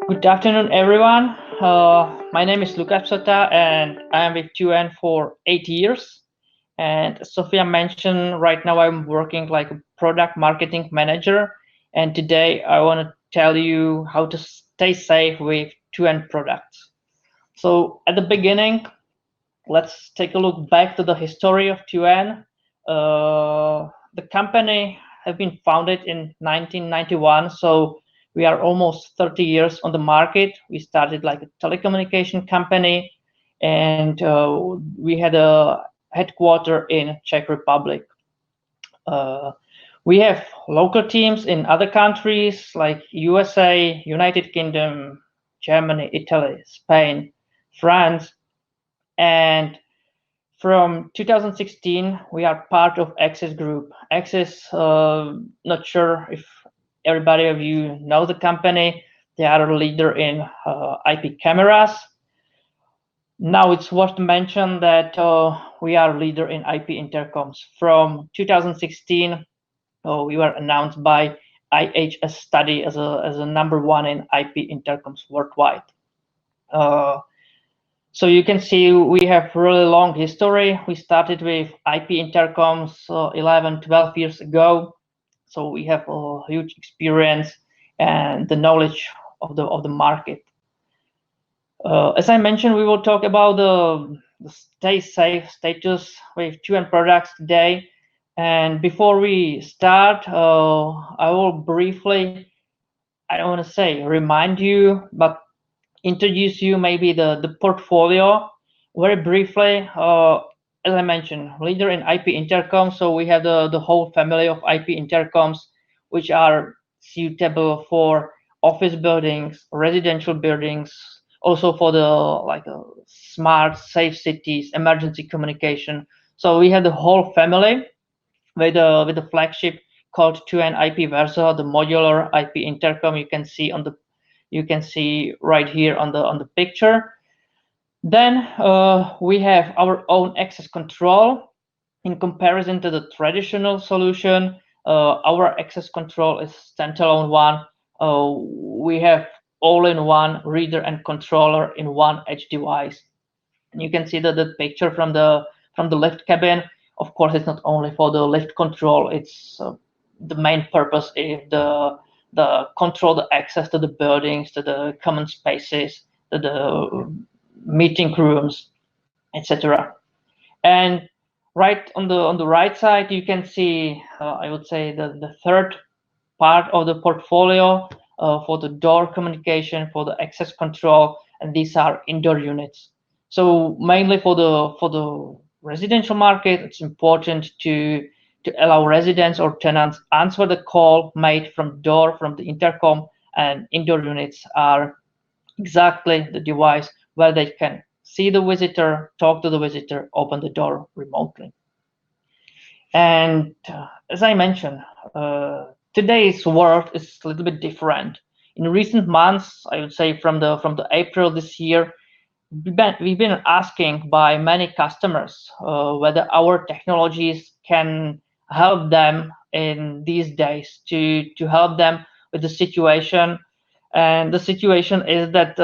Good afternoon, everyone. My name is Lukas Sota, and I am with TUN for 8 years. And as Sophia mentioned, right now I'm working like a product marketing manager. And today I want to tell you how to stay safe with TUN products. So at the beginning, let's take a look back to the history of TUN. The company have been founded in 1991, so we are almost 30 years on the market. We started like a telecommunication company, and we had a headquarter in Czech Republic. Uh, we have local teams in other countries like USA, United Kingdom, Germany, Italy, Spain, France, and from 2016, we are part of Access Group. Access, not sure if everybody of you know the company. They are a leader in IP cameras. Now it's worth to mention that we are a leader in IP intercoms. From 2016, we were announced by IHS study as a number one in IP intercoms worldwide. So you can see we have really long history. We started with IP intercoms 11, 12 years ago. So we have a huge experience and the knowledge of the market. As I mentioned, we will talk about the stay safe status with TUN products today. And before we start, I will briefly, I don't want to say remind you, but introduce you maybe the portfolio very briefly. As I mentioned, leader in IP intercom. So we have the whole family of IP intercoms, which are suitable for office buildings, residential buildings, also for the smart, safe cities, emergency communication. So we have the whole family with the flagship called 2N IP Versa, the modular IP intercom you can see right here on the picture. Then we have our own access control. In comparison to the traditional solution, our access control is standalone one. We have all-in-one reader and controller in one edge device. And you can see that the picture from the lift cabin. Of course, it's not only for the lift control. It's the main purpose is the control the access to the buildings, to the common spaces, to the meeting rooms, etc. And right on the right side, you can see I would say the third part of the portfolio for the door communication, for the access control, and these are indoor units. So mainly for the residential market, it's important to allow residents or tenants answer the call made from door from the intercom, and indoor units are exactly the device where they can see the visitor, talk to the visitor, open the door remotely. And as I mentioned, today's world is a little bit different. In recent months, I would say from the April this year, we've been asking by many customers whether our technologies can help them in these days to help them with the situation. And the situation is that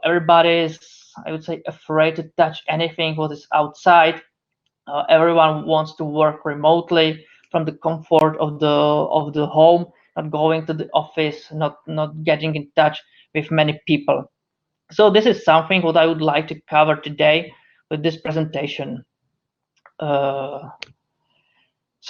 everybody is, I would say, afraid to touch anything what is outside. Everyone wants to work remotely from the comfort of the home, not going to the office, not getting in touch with many people. So this is something what I would like to cover today with this presentation. So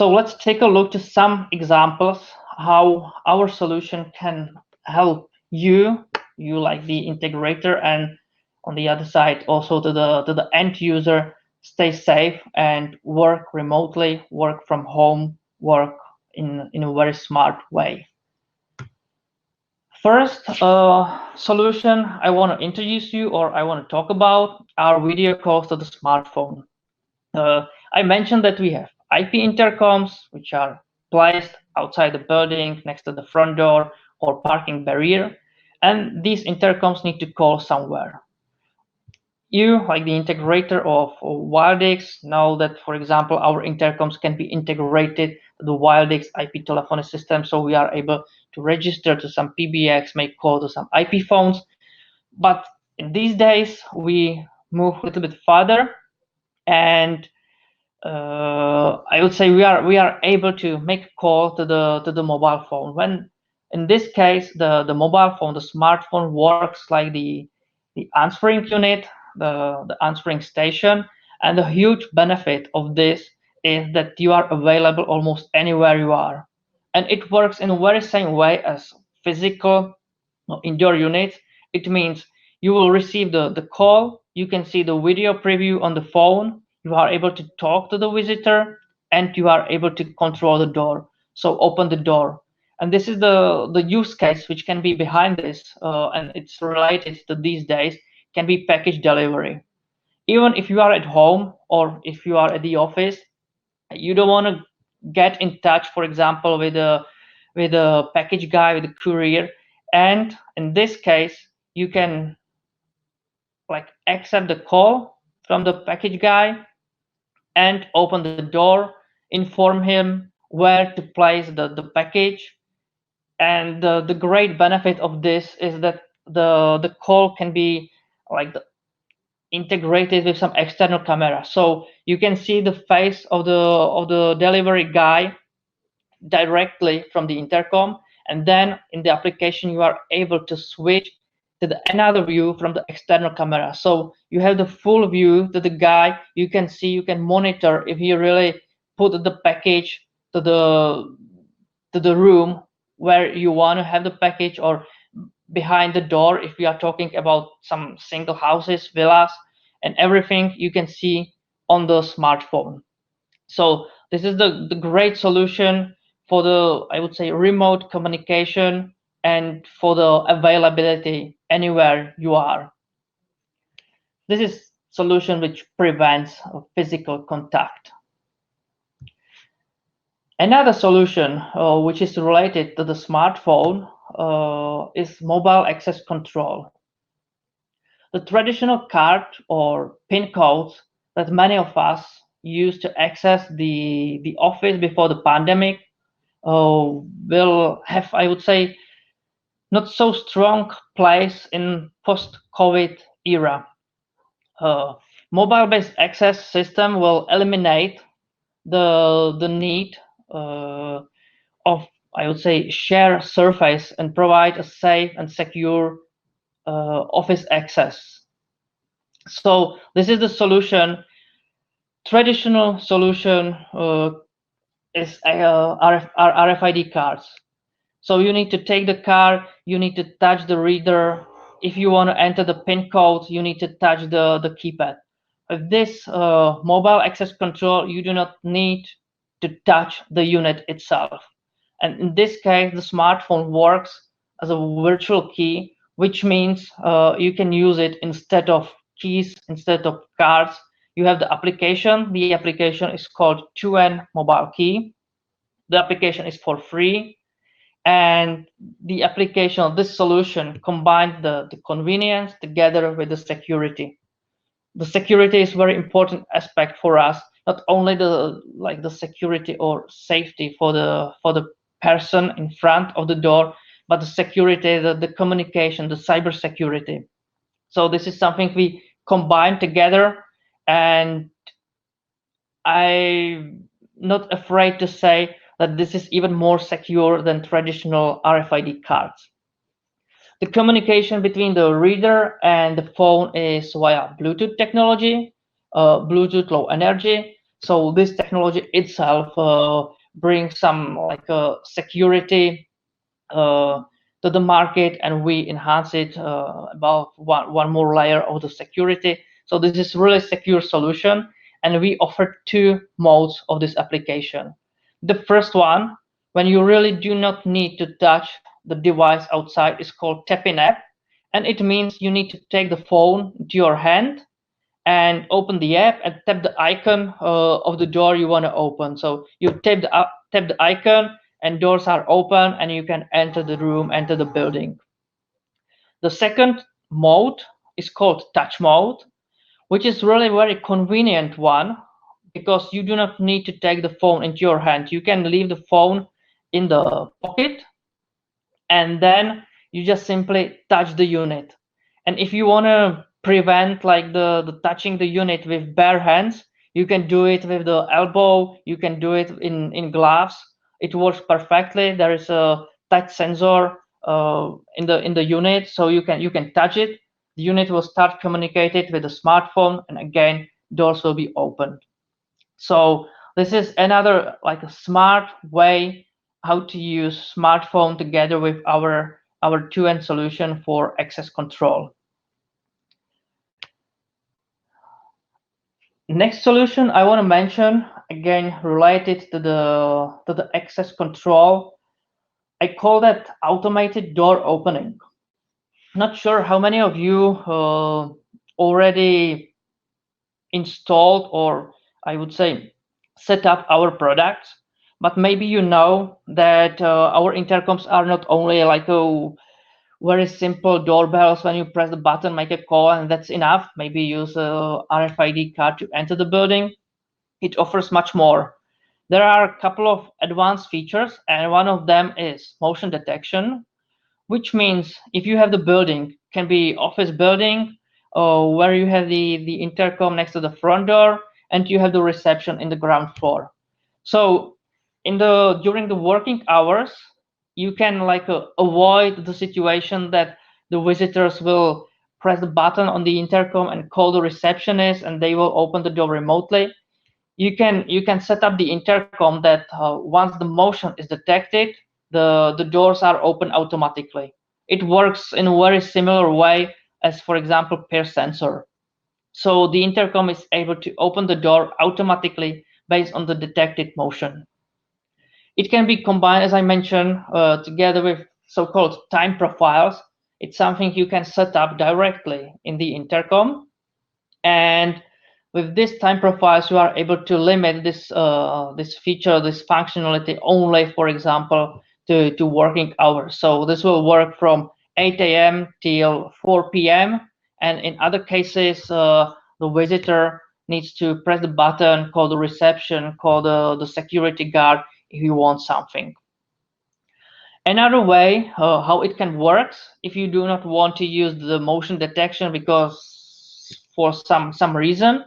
let's take a look to some examples how our solution can help you like the integrator, and on the other side also to the end user stay safe and work remotely, work from home, work in a very smart way. First solution I want to introduce you or I want to talk about are video calls to the smartphone. I mentioned that we have IP intercoms, which are placed outside the building next to the front door or parking barrier, and these intercoms need to call somewhere. You, like the integrator of Wildix, know that, for example, our intercoms can be integrated to the Wildix IP telephony system, so we are able to register to some PBX, make call to some IP phones, But in these days, we move a little bit further, and I would say we are able to make a call to the mobile phone. When in this case, the mobile phone, the smartphone works like the answering unit, the answering station, and the huge benefit of this is that you are available almost anywhere you are, and it works in the very same way as physical indoor units. It means you will receive the call, you can see the video preview on the phone, you are able to talk to the visitor, and you are able to control the door. So open the door. And this is the use case which can be behind this, and it's related to these days, can be package delivery. Even if you are at home or if you are at the office, you don't want to get in touch, for example, with a package guy, with a courier, and in this case you can like accept the call from the package guy and open the door, inform him where to place the package. And the great benefit of this is that the call can be like integrated with some external camera, so you can see the face of the delivery guy directly from the intercom, and then in the application you are able to switch to another view from the external camera, so you have the full view to the guy. You can see, you can monitor if he really put the package to the room where you want to have the package, or behind the door if we are talking about some single houses, villas, and everything you can see on the smartphone. So this is the great solution for the, I would say, remote communication and for the availability anywhere you are. This is solution which prevents physical contact. Another solution which is related to the smartphone is mobile access control. The traditional card or PIN codes that many of us used to access the office before the pandemic will have, I would say, not so strong place in post-COVID era. Mobile-based access system will eliminate the need of, I would say, share surface and provide a safe and secure office access. So this is the solution. Traditional solution is RFID cards. So you need to take the card, you need to touch the reader. If you want to enter the PIN code, you need to touch the keypad. With this mobile access control, you do not need to touch the unit itself. And in this case, the smartphone works as a virtual key, which means you can use it instead of keys, instead of cards. You have the application. The application is called 2N Mobile Key. The application is for free. And the application of this solution combined the convenience together with the security. The security is very important aspect for us, not only the security or safety for the person in front of the door, but the security, the communication, the cyber security. So this is something we combine together, and I'm not afraid to say that this is even more secure than traditional RFID cards. The communication between the reader and the phone is via Bluetooth technology, Bluetooth low energy. So this technology itself brings some like security to the market, and we enhance it about one more layer of the security. So this is really secure solution, and we offer two modes of this application. The first one, when you really do not need to touch the device outside, is called tap-in app, and it means you need to take the phone to your hand and open the app and tap the icon of the door you want to open. So you tap the icon and doors are open and you can enter the room, enter the building. The second mode is called touch mode, which is really very convenient one because you do not need to take the phone into your hand. You can leave the phone in the pocket and then you just simply touch the unit. And if you want to prevent like the touching the unit with bare hands, you can do it with the elbow, you can do it in gloves. It works perfectly. There is a touch sensor in the unit, so you can touch it. The unit will start communicating with the smartphone, and again doors will be opened. So this is another like a smart way how to use smartphone together with our two-end solution for access control. Next solution I want to mention, again related to the access control, I call that automated door opening. Not sure how many of you already installed, or I would say set up our products, but maybe you know that our intercoms are not only like a very simple doorbells. When you press the button, make a call, and that's enough. Maybe use a RFID card to enter the building. It offers much more. There are a couple of advanced features, and one of them is motion detection, which means if you have the building, can be office building, or where you have the intercom next to the front door, and you have the reception in the ground floor. So during the working hours, you can like avoid the situation that the visitors will press the button on the intercom and call the receptionist, and they will open the door remotely. You can set up the intercom that once the motion is detected, the doors are open automatically. It works in a very similar way as, for example, peer sensor. So the intercom is able to open the door automatically based on the detected motion. It can be combined, as I mentioned, together with so-called time profiles. It's something you can set up directly in the intercom, and with this time profiles, you are able to limit this feature, this functionality only, for example, to working hours. So this will work from 8 a.m. till 4 p.m. And in other cases, the visitor needs to press the button, call the reception, call the security guard if you want something. Another way how it can work, if you do not want to use the motion detection because for some reason,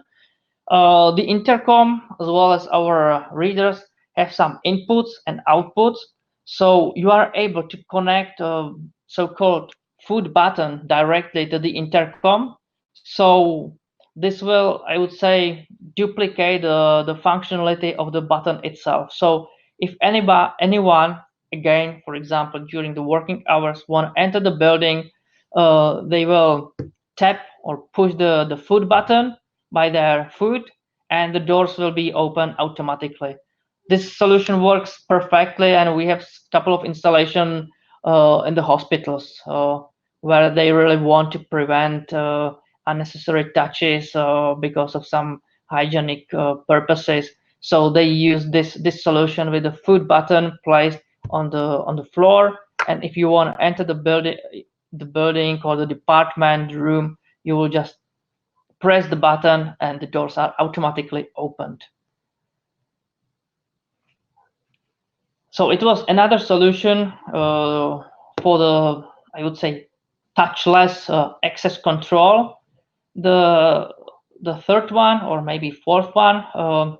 the intercom as well as our readers have some inputs and outputs. So you are able to connect a so-called food button directly to the intercom. So this will, I would say, duplicate the functionality of the button itself. So if anyone, again, for example, during the working hours, want to enter the building, they will tap or push the food button by their food, and the doors will be open automatically. This solution works perfectly, and we have a couple of installation in the hospitals where they really want to prevent unnecessary touches because of some hygienic purposes. So they use this solution with the food button placed on the floor, and if you want to enter the building or the department room, you will just press the button and the doors are automatically opened. So it was another solution for the, I would say, touchless access control. The third one, or maybe fourth one,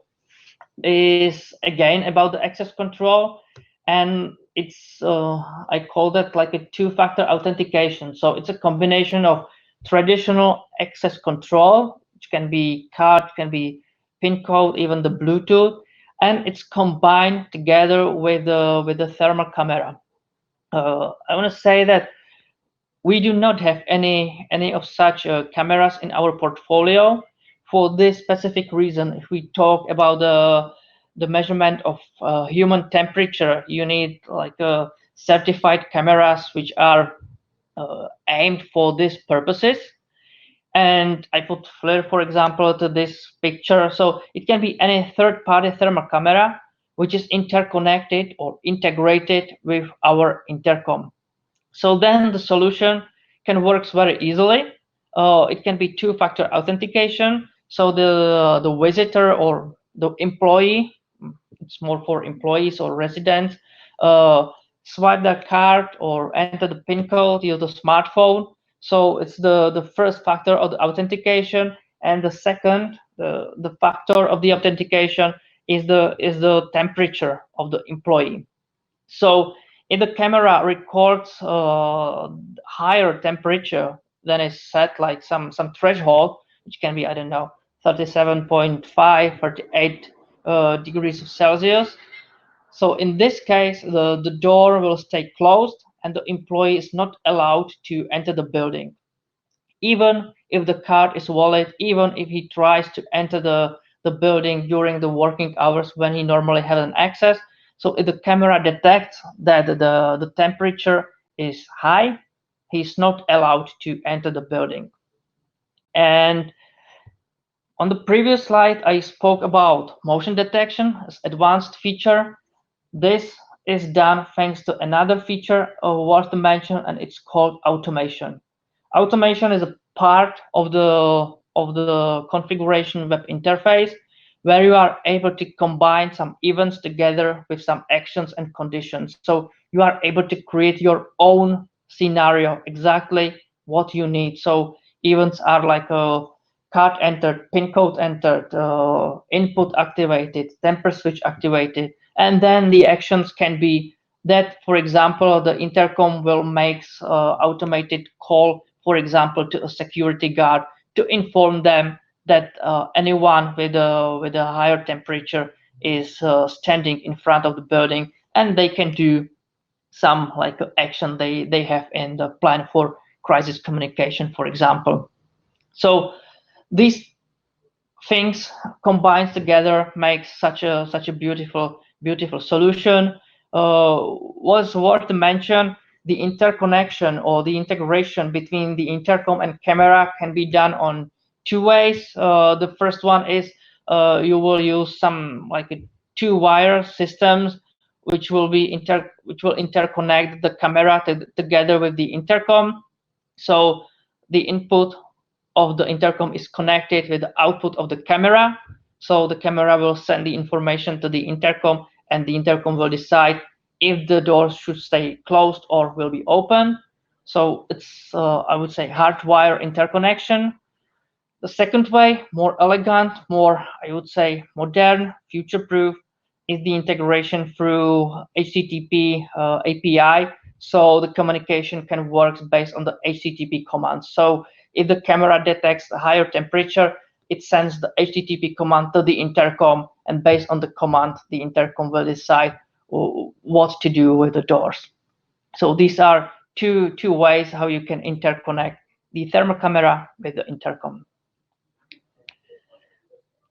is again about the access control, and it's I call that like a two-factor authentication. So it's a combination of traditional access control, which can be card, can be PIN code, even the Bluetooth, and it's combined together with the thermal camera. I want to say that we do not have any of such cameras in our portfolio for this specific reason. If we talk about the measurement of human temperature, you need like certified cameras which are aimed for these purposes. And I put flare, for example, to this picture. So it can be any third-party thermal camera which is interconnected or integrated with our intercom. So then the solution can work very easily. It can be two-factor authentication. So the visitor or the employee, it's more for employees or residents, swipe their card or enter the PIN code, use the smartphone. So it's the first factor of the authentication, and the second, the factor of the authentication is the temperature of the employee. So if the camera records higher temperature than is set, like some threshold, which can be, I don't know, 37.5, 38 degrees of Celsius. So in this case, the door will stay closed and the employee is not allowed to enter the building. Even if the card is valid, even if he tries to enter the building during the working hours when he normally has an access. So if the camera detects that the temperature is high, he's not allowed to enter the building. And on the previous slide, I spoke about motion detection as advanced feature. This is done thanks to another feature worth to mention, and it's called automation. Automation is a part of the configuration web interface where you are able to combine some events together with some actions and conditions. So you are able to create your own scenario, exactly what you need. So events are like a card entered, pin code entered, input activated, temper switch activated, and then the actions can be that, for example, the intercom will make automated call, for example, to a security guard to inform them that anyone with a higher temperature is standing in front of the building, and they can do some like action they have in the plan for crisis communication, for example. So these things combined together makes such a beautiful solution. Was worth to mention, the interconnection or the integration between the intercom and camera can be done on two ways. The first one is you will use some like two wire systems which will interconnect the camera together with the intercom. So the input of the intercom is connected with the output of the camera. So the camera will send the information to the intercom, and the intercom will decide if the door should stay closed or will be open. So it's, I would say, hardwire interconnection. The second way, more elegant, more, I would say, modern, future-proof, is the integration through HTTP API. So the communication can work based on the HTTP commands. So if the camera detects a higher temperature, it sends the HTTP command to the intercom, and based on the command, the intercom will decide what to do with the doors. So these are two ways how you can interconnect the thermal camera with the intercom.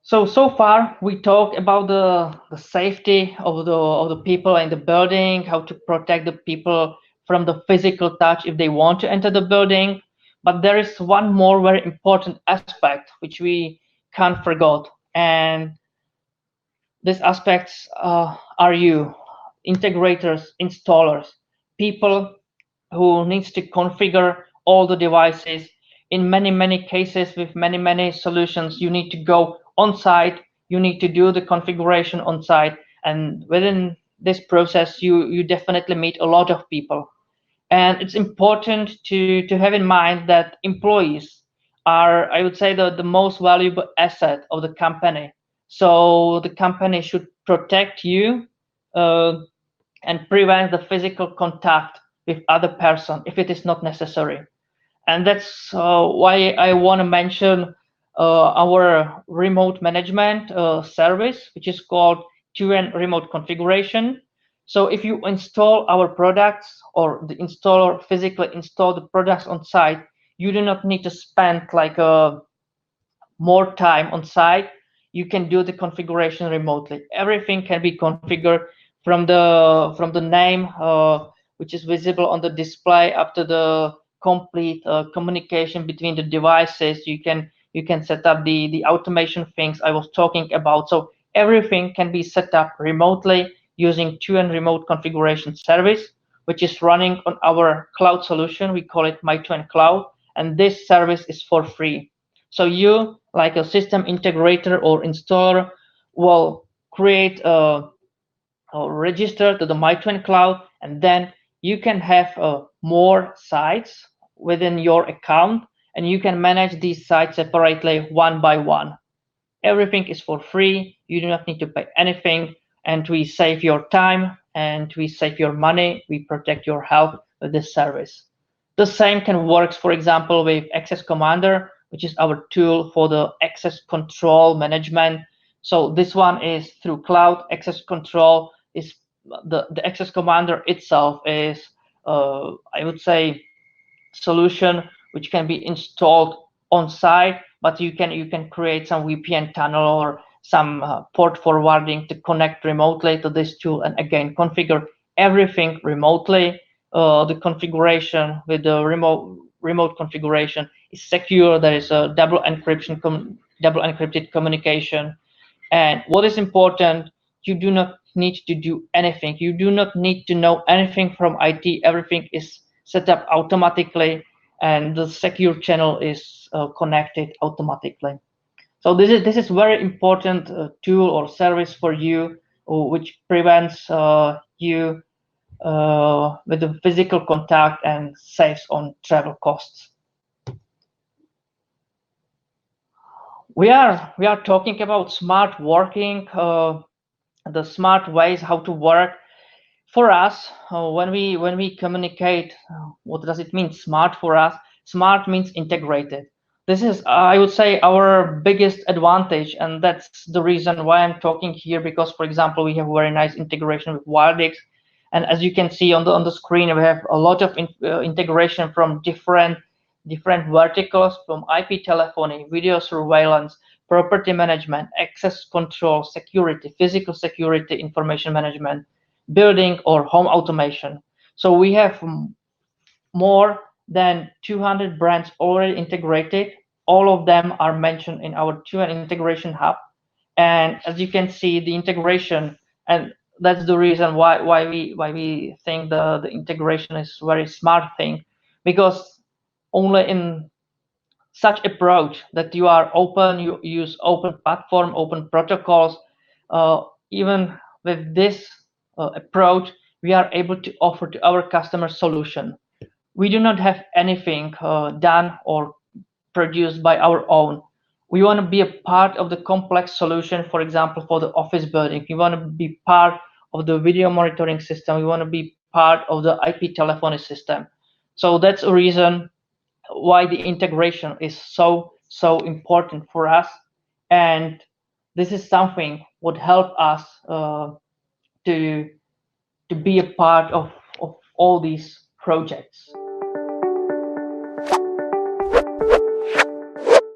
So far we talked about the safety of the people in the building, how to protect the people from the physical touch if they want to enter the building. But there is one more very important aspect which we can't forget, and these aspects are you, integrators, installers, people who needs to configure all the devices. In many cases with many solutions, you need to go on site, you need to do the configuration on site, and within this process you definitely meet a lot of people. And it's important to have in mind that employees are, I would say, the most valuable asset of the company. So the company should protect you uh, and prevent the physical contact with other person if it is not necessary. And that's why I want to mention our remote management service, which is called 2N remote configuration. So if you install our products, or the installer physically install the products on site, you do not need to spend like more time on site. You can do the configuration remotely. Everything can be configured from the name which is visible on the display up to the complete communication between the devices. You can set up the automation things I was talking about. So everything can be set up remotely using 2N remote configuration service, which is running on our cloud solution. We call it My2N Cloud, and this service is for free. So you, like a system integrator or installer, will create a register to the My2N Cloud, and then you can have more sites within your account, and you can manage these sites separately one by one. Everything is for free. You do not need to pay anything, and we save your time and we save your money. We protect your health with this service. The same can work, for example, with Access Commander, which is our tool for the access control management. So this one is through cloud. Access control is the Access Commander itself is, I would say, solution which can be installed on site, but you can create some VPN tunnel or some port forwarding to connect remotely to this tool, and again configure everything remotely. The configuration with the remote configuration is secure. There is a double encrypted communication, and what is important, you do not need to do anything. You do not need to know anything from IT. Everything is set up automatically, and the secure channel is connected automatically. So this is very important tool or service for you, which prevents you with the physical contact and saves on travel costs. We are talking about smart working, the smart ways how to work. For us, when we communicate, what does it mean smart for us? Smart means integrated. This is, I would say, our biggest advantage, and that's the reason why I'm talking here, because for example we have very nice integration with Wildix, and as you can see on the screen, we have a lot of integration from different verticals, from IP telephony, video surveillance, property management, access control, security, physical security, information management, building or home automation. So we have more than 200 brands already integrated. All of them are mentioned in our Tune Integration Hub. And as you can see, the integration, and that's the reason why we think the integration is very smart thing, because only in such approach that you are open, you use open platform, open protocols, even with this approach, we are able to offer to our customer solution. We do not have anything done or produced by our own. We want to be a part of the complex solution. For example, for the office building, we want to be part of the video monitoring system. We want to be part of the IP telephony system. So that's a reason why the integration is so important for us, and this is something would help us to be a part of all these projects.